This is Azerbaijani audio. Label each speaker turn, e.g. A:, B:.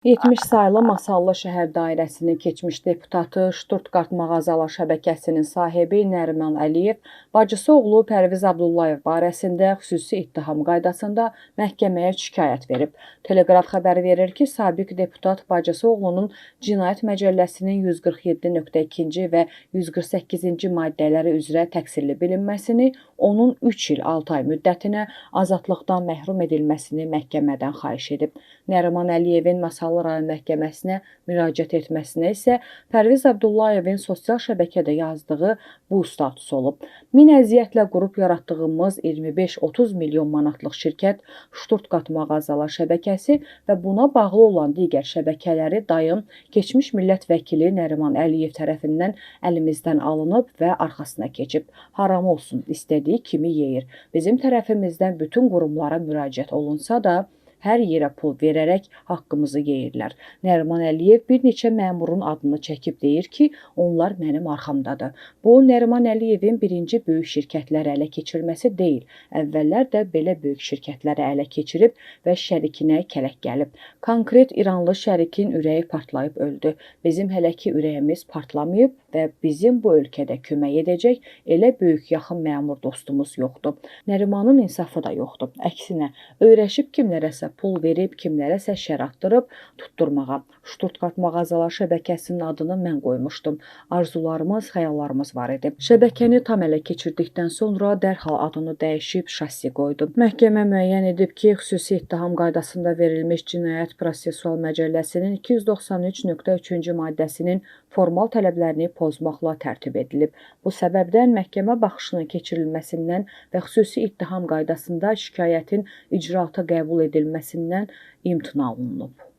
A: 70 saylı Masallı şəhər dairəsinin keçmiş deputatı, Stuttgart mağazalar şəbəkəsinin sahibi Nəriman Əliyev bacısı oğlu Pərviz Abdullayev barəsində xüsusi ittiham qaydasında məhkəməyə şikayət verib. Teleqraf xəbər verir ki, sabiq deputat bacısı oğlunun Cinayət Məcəlləsinin 147.2 və 148-ci maddələri üzrə təqsirli bilinməsini, onun 3 il 6 ay müddətinə azadlıqdan məhrum edilməsini məhkəmədən xahiş edib. Nəriman Əliyevin Masallı rayon məhkəməsinə müraciət etməsinə isə Pərviz Abdullayevin sosial şəbəkədə yazdığı bu status olub. Min əziyyətlə qurub yaratdığımız 25-30 milyon manatlıq şirkət Stuttgart mağazalar şəbəkəsi və buna bağlı olan digər şəbəkələri dayım keçmiş millət vəkili Nəriman Əliyev tərəfindən əlimizdən alınıb və arxasına keçib. Haram olsun, istədiyi kimi yeyir. Bizim tərəfimizdən bütün qurumlara müraciət olunsa da, hər yerə pul verərək haqqımızı yeyirlər. Nəriman Əliyev bir neçə məmurun adını çəkib deyir ki, onlar mənim arxamdadır. Bu, Nəriman Əliyevin birinci böyük şirkətləri ələ keçirməsi deyil. Əvvəllər də belə böyük şirkətləri ələ keçirib və şərikinə kələk gəlib. Konkret İranlı şərikin ürəyi partlayıb öldü. Bizim hələ ki ürəyimiz partlamayıb və bizim bu ölkədə kömək edəcək elə böyük yaxın məmur dostumuz yoxdur. Nərimanın insafı da yoxdur. Əksinə, öyrəşib kimlərəsə pul verib, kimlərəsə şər atdırıb tutturmağa. Stuttgart mağazalar şəbəkəsinin adını mən qoymuşdum. Arzularımız, xəyallarımız var idi. Şəbəkəni tam ələ keçirdikdən sonra dərhal adını dəyişib şassi qoydu. Məhkəmə müəyyən edib ki, xüsusi ittiham qaydasında verilmiş Cinayət Prosessual Məcəlləsinin 293.3-cü maddəsinin formal tələblərini pozmaqla tərtib edilib. Bu səbəbdən məhkəmə baxışının keçirilməsindən və xüsusi ittiham qaydasında şikayətin icraata qəbul edilməsindən imtina olunub.